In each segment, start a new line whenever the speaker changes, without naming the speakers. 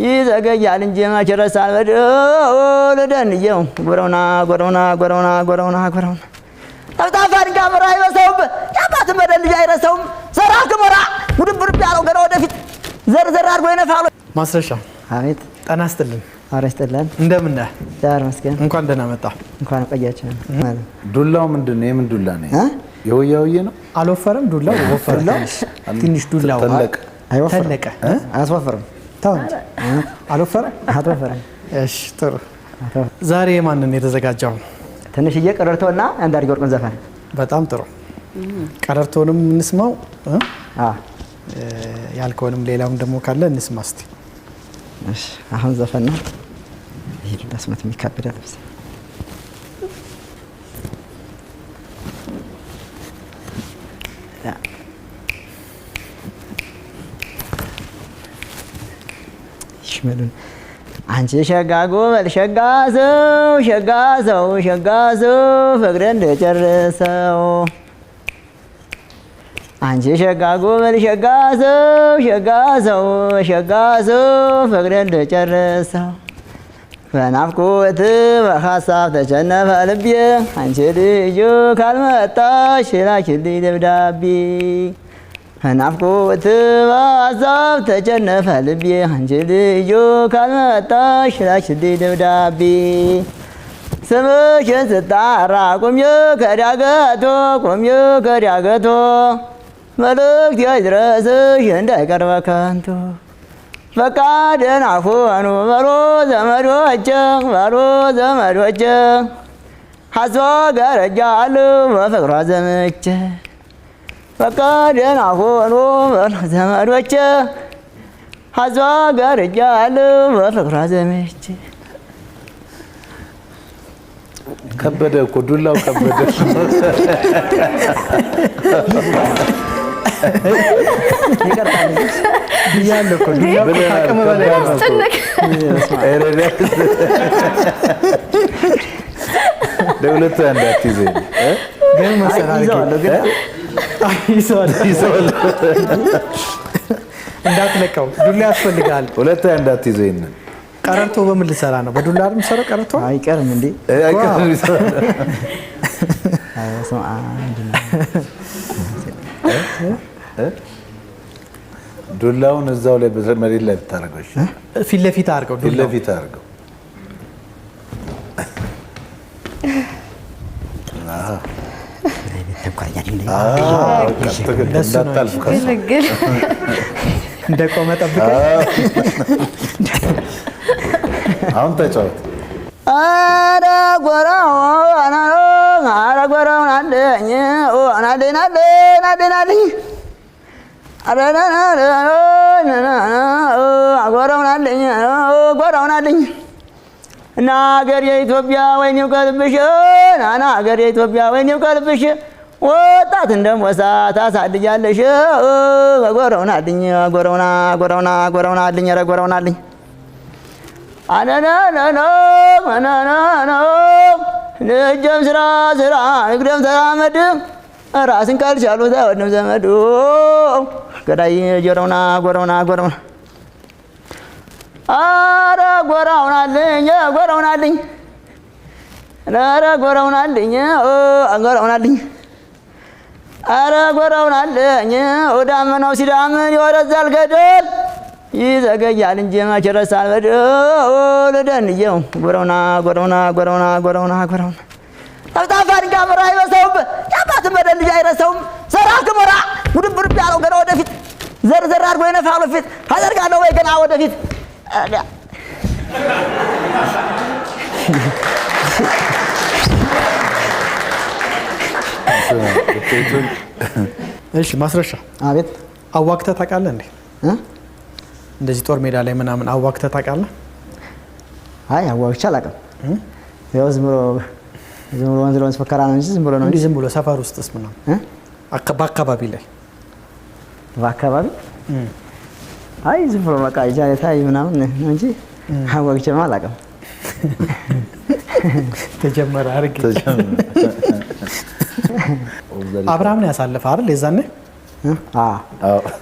ይዘገያል እንጂ መች ረሳል ለደንየው ጎረውና ጎረውና ጎረውና ጎረውና ጎረውና ጠፍጣፋን ጋምራ አይበሰውም ያባትን በደል ልጅ አይረሳውም ዘራ ክሞራ ውድብር ያለው ገና ወደፊት ዘርዘር አድርጎ ይነፋሉ
ማስረሻ
አቤት
ጤና ይስጥልኝ
አረስተላል
እንደምን ነህ
ዳር መስገን
እንኳን ደህና መጣ
እንኳን ቆያችሁ
ዱላው ምንድነው የምን ዱላ ነው የወያውዬ ነው
አልወፈረም ዱላው ወፈረም ትንሽ ዱላው
ተለቀ
ተለቀ
አስወፈረም
ታው አልወፈረም
አትወፈረም
እሺ ጥሩ ዛሬ ማንን የተዘጋጀው
ትንሽ እየቀረርተውና አንዳርጌ ወርቁን ዘፈን
በጣም ጥሩ ቀረርቶንም እንስማው ያልከውንም ሌላውም ደግሞ ካለ እንስማ እስቲ
እሺ አሁን ዘፈን ነው ይሄ ለስመት የሚከብድ አይደለም ይሽመሉን አንቺ ሸጋጎ መልሸጋዘው ሸጋዘው ሸጋዘው ፍቅር እንደጨረሰው አንቺ ሸጋጎ መልሸጋዘው ሸጋዘው ሸጋዘው ፍቅር እንደጨረሰው በናፍቆት በሐሳብ ተጨነፈ ልቤ አንቺ ልጅ ካልመጣሽ ላኪልኝ ደብዳቤ በናፍቆት በሐሳብ ተጨነፈ ልቤ አንቺ ልጅ ካልመጣሽ ላኪልኝ ደብዳቤ ስምሽን ስጣራ ቆሜ ከዳገቶ መልእክት ይድረስሽ እንዳይቀር በከንቱ በቃ ደህና ሁኑ በሉ ዘመዶቼ ሐስቦ ገረጃለሁ በፍቅሯ ዘምቼ በቃ ደህና ሁኑ በሉ ዘመዶቼ ሐስቦ ገረጃለሁ በፍቅሯ ዘምቼ
ከበደ እኮ ዱላው ከበደ
ይቀርታል
ያለው እኮ ዱላው ታቀመ በላይ
አስጨነቅ
ለሁለቱ እንዳትይዘኝ
ግን መሰላል ይዘዋል እንዳትለቀው ዱላ ያስፈልጋል
ሁለቱ እንዳትይዘኝ
ቀረርቶ በምን ልሰራ ነው በዱላ አይደል ሰረቀ ቀረርቶ
አይቀርም እንዴ
አይቀርም
አይሰማ አንድ ነው
ዱላውን እዛው ላይ በመሬት ላይ ብታረገው
ፊት ለፊት አድርገው
ፊት ለፊት አድርገው
ግልግል
እንደቆመ ጠብቀ
አሁን ተጫወት
አረ ጎራው ናለኝ ጎራው ናለኝ እና ሀገር የኢትዮጵያ ወይኔው ከልብሽ ናና ሀገር የኢትዮጵያ ወይኔው ከልብሽ ወጣት እንደሞሳ ታሳድጃለሽ ጎረውናልኝ ጎረውናልኝ ኧረ ጎረውናልኝ አነነነነ ልጀም ስራ እግደም ተራመድ ራስን ካልቻሉት አይወድም ዘመዱ ገዳይ ጆሮውና ጎረውና አረ ጎረውናልኝ ኧረ ጎረውናልኝ አረ ጎረውናልኝ ዳመናው ሲዳምን ይወረዛል ገደል ይዘገያል እንጂ መች ረሳል በደል ደንየው ጎረውና ጠፍጣፋን ጋምራ አይበሰውም ያባትን በደል ልጅ አይረሳውም ዘራ ክሞራ ውድብር ያለው ገና ወደፊት ዘርዘር አድርጎ ይነፋሉ ፊት አደርጋለሁ ወይ ገና ወደፊት
እሺ ማስረሻ
አቤት
አዋክተህ ታውቃለህ እንዴ እንደዚህ ጦር ሜዳ ላይ ምናምን አዋክተህ ታውቃለህ
አይ አዋክቼ አላውቅም ያው ዝም ብሎ ወንዝ ለወንዝ ፈከራ ነው እንጂ ዝም ብሎ ነው
ዝም ብሎ ሰፈር ውስጥስ ምናምን በአካባቢ ላይ
አይ ዝም ብሎ በቃ ጃለታ ምናምን ነው እንጂ አዋክቼ አላውቅም
ተጀመረ አርግ አብርሃም ነው ያሳለፈ አይደል የዛኔ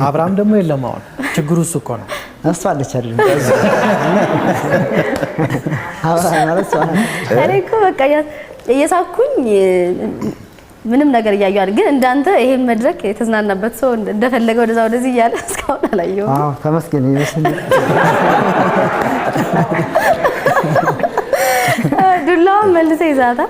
አብርሃም ደግሞ የለም አሁን ችግሩ እሱ እኮ ነው
እሷ አለች አይደል? አብራ ማለት እሷ ናት።
እኔ እኮ በቃ እየሳኩኝ ምንም ነገር እያየሁ ግን እንዳንተ ይሄን መድረክ የተዝናናበት ሰው እንደፈለገ ወደዛ ወደዚህ እያለ እስካሁን አላየሁም።
አዎ ተመስገን ይመስል
ዱላውን መልሰህ ይዛታ